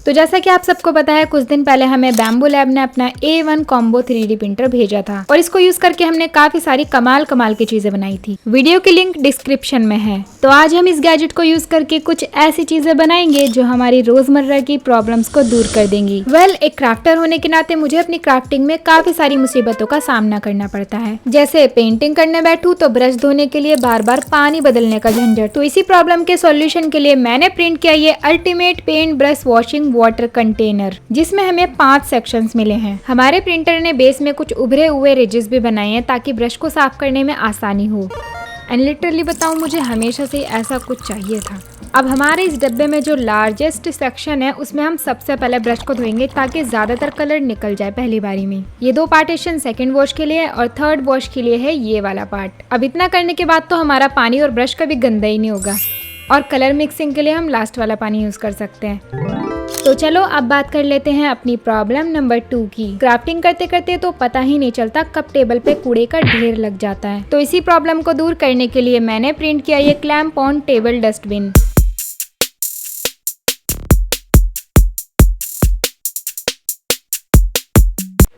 तो जैसा कि आप सबको पता है, कुछ दिन पहले हमें बैम्बू लैब ने अपना A1 कॉम्बो 3D प्रिंटर भेजा था और इसको यूज करके हमने काफी सारी कमाल कमाल की चीजें बनाई थी। वीडियो की लिंक डिस्क्रिप्शन में है। तो आज हम इस गैजेट को यूज करके कुछ ऐसी चीजें बनाएंगे जो हमारी रोजमर्रा की प्रॉब्लम्स को दूर कर देंगी। एक क्राफ्टर होने के नाते मुझे अपनी क्राफ्टिंग में काफी सारी मुसीबतों का सामना करना पड़ता है। जैसे पेंटिंग करने बैठूं तो ब्रश धोने के लिए बार बार पानी बदलने का झंझट। तो इसी प्रॉब्लम के सॉल्यूशन के लिए मैंने प्रिंट किया ये ultimate paint brush washing water container, जिसमें हमें 5 सेक्शंस मिले हैं। हमारे प्रिंटर ने बेस में कुछ उभरे हुए रिजेस भी बनाए हैं ताकि ब्रश को साफ करने में आसानी हो। एंड लिटरली बताऊं, मुझे हमेशा से ऐसा कुछ चाहिए था। अब हमारे इस डब्बे में जो लार्जेस्ट सेक्शन है उसमें हम सबसे पहले ब्रश को धोएंगे ताकि ज्यादातर कलर निकल जाए पहली बारी में। ये 2 पार्टीशन सेकंड वॉश के लिए और थर्ड वॉश के लिए है ये वाला पार्ट। अब इतना करने के बाद तो हमारा पानी और ब्रश कभी गंदा ही नहीं होगा। और कलर मिक्सिंग के लिए हम लास्ट वाला पानी यूज कर सकते हैं। तो चलो अब बात कर लेते हैं अपनी प्रॉब्लम नंबर 2 की। क्राफ्टिंग करते करते तो पता ही नहीं चलता कब टेबल पे कूड़े का ढेर लग जाता है। तो इसी प्रॉब्लम को दूर करने के लिए मैंने प्रिंट किया ये क्लैम्प ऑन टेबल डस्टबिन।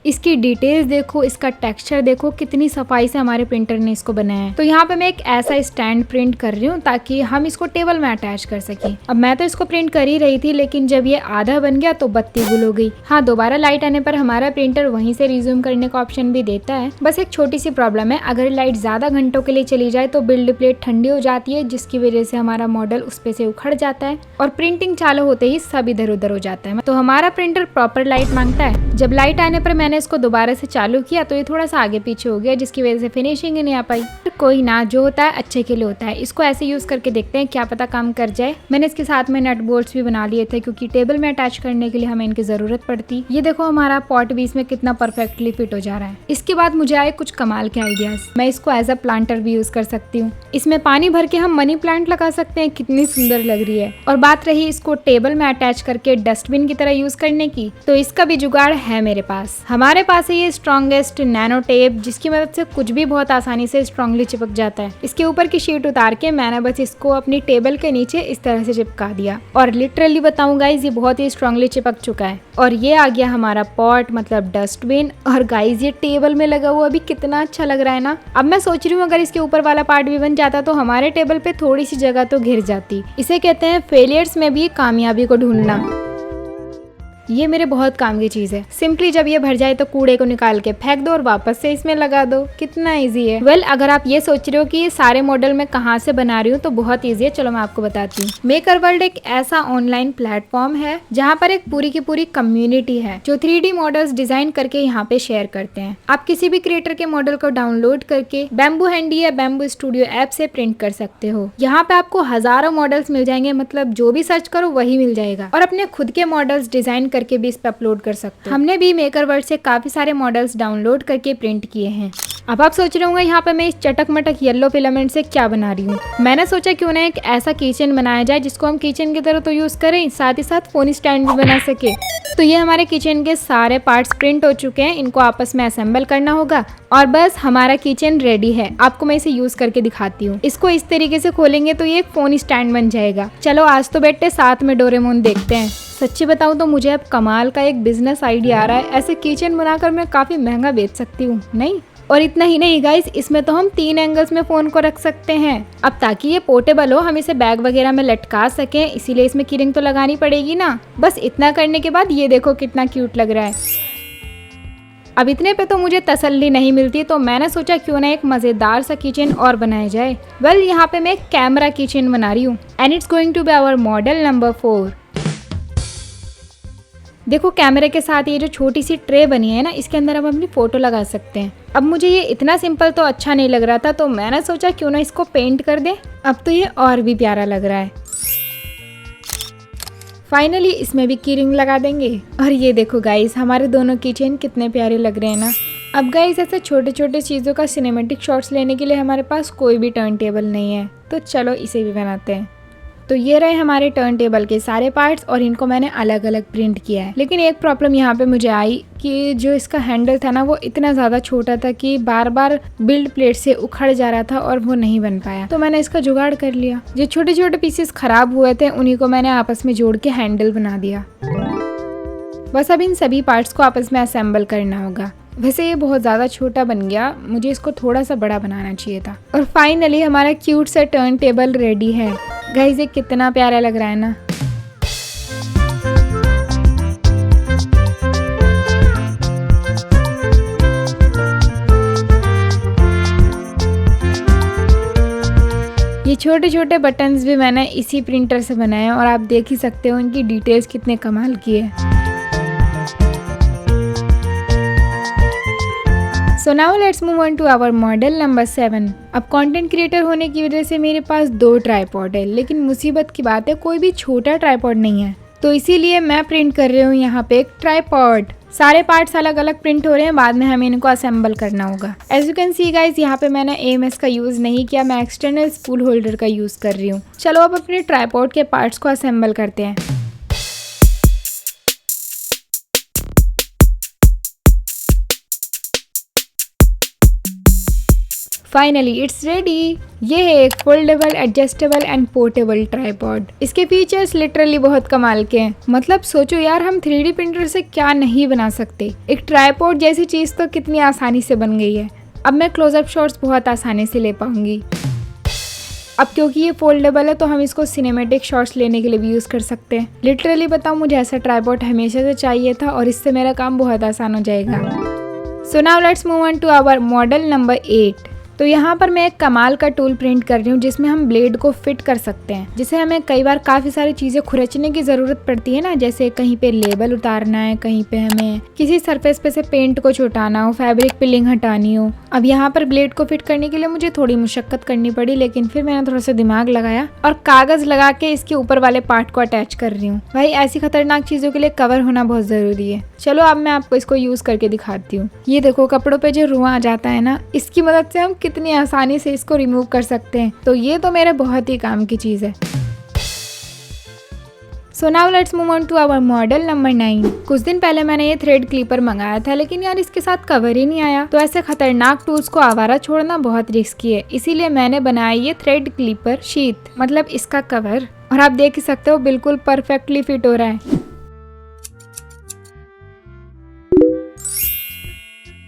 इसकी डिटेल्स देखो, इसका टेक्सचर देखो, कितनी सफाई से हमारे प्रिंटर ने इसको बनाया है। तो यहाँ पे मैं एक ऐसा स्टैंड प्रिंट कर रही हूँ ताकि हम इसको टेबल में अटैच कर सकें। अब मैं तो इसको प्रिंट कर ही रही थी, लेकिन जब ये आधा बन गया तो बत्ती गुल हो गई। हाँ, दोबारा लाइट आने पर हमारा प्रिंटर वहीं से रिज्यूम करने का ऑप्शन भी देता है। बस एक छोटी सी प्रॉब्लम है, अगर लाइट ज्यादा घंटों के लिए चली जाए तो बिल्ड प्लेट ठंडी हो जाती है, जिसकी वजह से हमारा मॉडल उस पे से उखड़ जाता है और प्रिंटिंग चालू होते ही सब इधर उधर हो जाता है। तो हमारा प्रिंटर प्रॉपर लाइट मांगता है। जब लाइट आने पर मैंने इसको दोबारा से चालू किया तो ये थोड़ा सा आगे पीछे हो गया, जिसकी वजह से फिनिशिंग ही नहीं आ पाई। कोई ना, जो होता है अच्छे के लिए होता है। इसको ऐसे यूज करके देखते हैं, क्या पता काम कर जाए। मैंने इसके साथ में नट बोल्ट्स भी बना लिए थे क्योंकि टेबल में अटैच करने के लिए हमें इनकी जरूरत पड़ती। ये देखो हमारा पॉट भी इसमें कितना परफेक्टली फिट हो जा रहा है। इसके बाद मुझे आए कुछ कमाल के आइडियाज। मैं इसको एज अ प्लांटर भी यूज कर सकती हूँ। इसमें पानी भर के हम मनी प्लांट लगा सकते हैं, कितनी सुंदर लग रही है। और बात रही इसको टेबल में अटैच करके डस्टबिन की तरह यूज करने की, तो इसका भी जुगाड़ है मेरे पास। हमारे पास है ये स्ट्रॉन्गेस्ट नैनो टेप, जिसकी मदद से कुछ भी बहुत आसानी से स्ट्रांगली चिपक जाता है। इसके ऊपर की शीट उतार के मैंने बस इसको अपनी टेबल के नीचे इस तरह से चिपका दिया और लिटरली बताऊं गाइज, ये बहुत ही स्ट्रांगली चिपक चुका है। और ये आ गया हमारा पॉट, मतलब डस्टबिन। और गाइज ये टेबल में लगा हुआ अभी कितना अच्छा लग रहा है ना। अब मैं सोच रही हूँ अगर इसके ऊपर वाला पार्ट भी बन जाता तो हमारे टेबल पे थोड़ी सी जगह तो घिर जाती। इसे कहते हैं फेलियर्स में भी कामयाबी को ढूंढना। ये मेरे बहुत काम की चीज है। सिंपली जब ये भर जाए तो कूड़े को निकाल के फेंक दो और वापस से इसमें लगा दो। कितना इजी है। अगर आप ये सोच रहे हो कि ये सारे मॉडल मैं कहाँ से बना रही हूँ तो बहुत इजी है। चलो मैं आपको बताती हूँ। मेकर वर्ल्ड एक ऐसा ऑनलाइन प्लेटफॉर्म है जहाँ पर एक पूरी की पूरी कम्युनिटी है जो 3D मॉडल्स डिजाइन करके यहाँ पे शेयर करते हैं। आप किसी भी क्रिएटर के मॉडल को डाउनलोड करके बैम्बू हैंडी या बैम्बू स्टूडियो ऐप से प्रिंट कर सकते हो। यहाँ पे आपको हजारों मॉडल्स मिल जाएंगे, मतलब जो भी सर्च करो वही मिल जाएगा। और अपने खुद के मॉडल्स डिजाइन करके भी इस पे अपलोड कर सकते हो। हमने भी मेकर वर्ल्ड से काफी सारे मॉडल्स डाउनलोड करके प्रिंट किए हैं। अब आप सोच रहे होंगे यहाँ पे मैं इस चटक मटक येलो फिलामेंट से क्या बना रही हूँ। मैंने सोचा क्यों ना एक ऐसा किचन बनाया जाए जिसको हम किचन की तरह तो यूज करें, साथ ही साथ फोन स्टैंड भी बना सके। तो ये हमारे किचन के सारे पार्ट्स प्रिंट हो चुके हैं। इनको आपस में असेंबल करना होगा और बस हमारा किचन रेडी है। आपको मैं इसे यूज करके दिखाती हूँ। इसको इस तरीके से खोलेंगे तो ये एक फोन स्टैंड बन जाएगा। चलो आज तो बैठे साथ में डोरेमोन देखते हैं। सच्ची बताऊं तो मुझे अब कमाल का एक बिजनेस आइडिया आ रहा है। ऐसे किचन बनाकर मैं काफी महंगा बेच सकती हूँ, नहीं? और इतना ही नहीं गाइस, इसमें तो हम 3 एंगल्स में फोन को रख सकते हैं। अब ताकि ये पोर्टेबल हो, हम इसे बैग वगैरह में लटका सकें, इसीलिए इसमें कीरिंग तो लगानी पड़ेगी ना। बस इतना करने के बाद ये देखो कितना क्यूट लग रहा है। अब इतने पे तो मुझे तसल्ली नहीं मिलती, तो मैंने सोचा क्यों ना एक मजेदार सा किचन और बनाया जाए। यहाँ पे मैं एक कैमरा किचन बना रही हूँ and it's going to be our model number 4। देखो कैमरे के साथ ये जो छोटी सी ट्रे बनी है ना, इसके अंदर हम अपनी फोटो लगा सकते हैं। अब मुझे ये इतना सिंपल तो अच्छा नहीं लग रहा था, तो मैंने सोचा क्यों ना इसको पेंट कर दे। अब तो ये और भी प्यारा लग रहा है। फाइनली इसमें भी कीरिंग लगा देंगे। और ये देखो गाइस, हमारे दोनों किचन कितने प्यारे लग रहे हैं ना। अब गाइस ऐसे छोटे छोटे चीज़ों का सिनेमैटिक शॉट्स लेने के लिए हमारे पास कोई भी टर्न टेबल नहीं है, तो चलो इसे भी बनाते हैं। तो ये रहे हमारे टर्न टेबल के सारे पार्ट्स और इनको मैंने अलग अलग प्रिंट किया है। लेकिन एक प्रॉब्लम यहाँ पे मुझे आई कि जो इसका हैंडल था ना वो इतना ज़्यादा छोटा था कि बार बार बिल्ड प्लेट से उखड़ जा रहा था और वो नहीं बन पाया। तो मैंने इसका जुगाड़ कर लिया। जो छोटे छोटे पीसेस खराब हुए थे उन्हीं को मैंने आपस में जोड़ के हैंडल बना दिया। बस अब इन सभी पार्ट्स को आपस में असेंबल करना होगा। वैसे ये बहुत ज़्यादा छोटा बन गया, मुझे इसको थोड़ा सा बड़ा बनाना चाहिए था। और फाइनली हमारा क्यूट सा टर्न टेबल रेडी है। गाइस ये कितना प्यारा लग रहा है ना। ये छोटे छोटे बटन्स भी मैंने इसी प्रिंटर से बनाए हैं और आप देख ही सकते हो इनकी डिटेल्स कितने कमाल की है। So now let's move on to our model number 7। अब कंटेंट क्रिएटर होने की वजह से मेरे पास 2 ट्राइपॉड है, लेकिन मुसीबत की बात है कोई भी छोटा ट्राइपॉड नहीं है। तो इसीलिए मैं प्रिंट कर रही हूँ यहाँ पे एक ट्राइपॉड। सारे पार्ट्स अलग अलग प्रिंट हो रहे हैं, बाद में हमें इनको असेंबल करना होगा। As you can see guys यहाँ पे मैंने AMS का यूज़ नहीं किया, मैं एक्सटर्नल स्पूल होल्डर का यूज़ कर रही हूँ। चलो अब अपने ट्राइपॉड के पार्ट्स को असेंबल करते हैं। Finally it's ready. ये है एक foldable, adjustable and portable tripod. इसके फीचर्स लिटरली बहुत कमाल के हैं। मतलब सोचो यार, हम 3D प्रिंटर से क्या नहीं बना सकते। एक ट्राइपॉड जैसी चीज़ तो कितनी आसानी से बन गई है। अब मैं क्लोजअप शॉट्स बहुत आसानी से ले पाऊंगी। अब क्योंकि ये फोल्डेबल है तो हम इसको सिनेमैटिक शॉट्स लेने के लिए भी यूज़ कर सकते हैं। लिटरली बताऊँ, मुझे ऐसा ट्राइपॉड हमेशा से चाहिए था और इससे मेरा काम बहुत आसान हो जाएगा। So now let's move on to our model number 8। तो यहाँ पर मैं एक कमाल का टूल प्रिंट कर रही हूँ जिसमें हम ब्लेड को फिट कर सकते हैं। जिसे हमें कई बार काफ़ी सारी चीज़ें खुरचने की ज़रूरत पड़ती है ना, जैसे कहीं पे लेबल उतारना है, कहीं पे हमें किसी सरफेस पे से पेंट को छुटाना हो, फैब्रिक पिलिंग हटानी हो। अब यहाँ पर ब्लेड को फिट करने के लिए मुझे थोड़ी मुशक्कत करनी पड़ी, लेकिन फिर मैंने थोड़ा सा दिमाग लगाया और कागज़ लगा के इसके ऊपर वाले पार्ट को अटैच कर रही हूँ। भाई ऐसी खतरनाक चीज़ों के लिए कवर होना बहुत ज़रूरी है। चलो अब मैं आपको इसको यूज़ करके दिखाती हूँ। ये देखो, कपड़ों पे जो रुआं आ जाता है ना, इसकी मदद से हम कितनी आसानी से इसको रिमूव कर सकते हैं। तो ये तो मेरे बहुत ही काम की चीज़ है। So now let's move on to our model number 9। कुछ दिन पहले मैंने ये थ्रेड क्लिपर मंगाया था, लेकिन यार इसके साथ कवर ही नहीं आया। तो ऐसे खतरनाक टूल्स को आवारा छोड़ना बहुत रिस्की है, इसीलिए मैंने बनाया ये थ्रेड क्लिपर शीट, मतलब इसका कवर। और आप देख ही सकते हो बिल्कुल परफेक्टली फिट हो रहा है।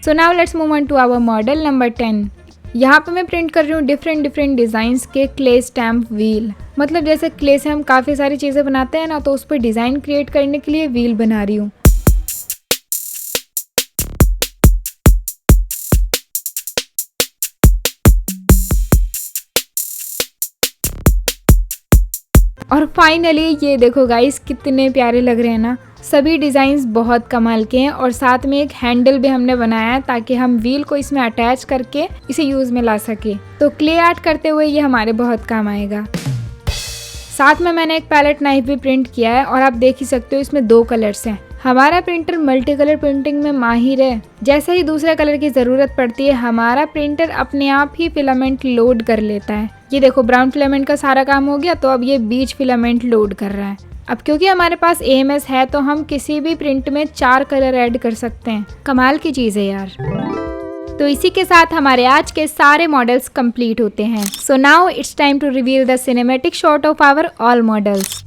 So now let's move on to our model number 10। यहाँ पे मैं प्रिंट कर रही हूँ डिफरेंट डिज़ाइंस के क्ले स्टैम्प व्हील। मतलब जैसे क्ले से हम काफ़ी सारी चीज़ें बनाते हैं ना, तो उस पर डिज़ाइन क्रिएट करने के लिए व्हील बना रही हूँ। और फाइनली ये देखो गाइस, कितने प्यारे लग रहे हैं ना। सभी डिज़ाइंस बहुत कमाल के हैं और साथ में एक हैंडल भी हमने बनाया है ताकि हम व्हील को इसमें अटैच करके इसे यूज़ में ला सके। तो क्ले आर्ट करते हुए ये हमारे बहुत काम आएगा। साथ में मैंने एक पैलेट नाइफ भी प्रिंट किया है और आप देख ही सकते हो इसमें 2 कलर्स हैं। हमारा प्रिंटर मल्टी कलर प्रिंटिंग में माहिर है। जैसे ही दूसरे कलर की ज़रूरत पड़ती है, हमारा प्रिंटर अपने आप ही फिलामेंट लोड कर लेता है। ये देखो, ब्राउन फिलामेंट का सारा काम हो गया, तो अब ये बीच फिलामेंट लोड कर रहा है। अब क्योंकि हमारे पास AMS है तो हम किसी भी प्रिंट में 4 कलर ऐड कर सकते हैं। कमाल की चीज़ है यार। तो इसी के साथ हमारे आज के सारे मॉडल्स कंप्लीट होते हैं। So now it's time to reveal the cinematic shot of our all models.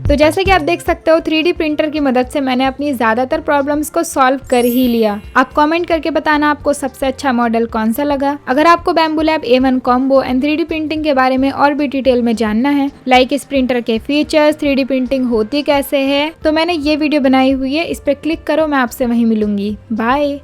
तो जैसे कि आप देख सकते हो 3D प्रिंटर की मदद से मैंने अपनी ज़्यादातर प्रॉब्लम्स को सॉल्व कर ही लिया। आप कमेंट करके बताना आपको सबसे अच्छा मॉडल कौन सा लगा। अगर आपको bamboo lab A1 combo and 3D printing के बारे में और भी डिटेल में जानना है, लाइक इस प्रिंटर के फीचर्स, 3D प्रिंटिंग होती कैसे है, तो मैंने ये वीडियो बनाई हुई है, इस पर क्लिक करो, मैं आपसे वहीं मिलूंगी। बाय।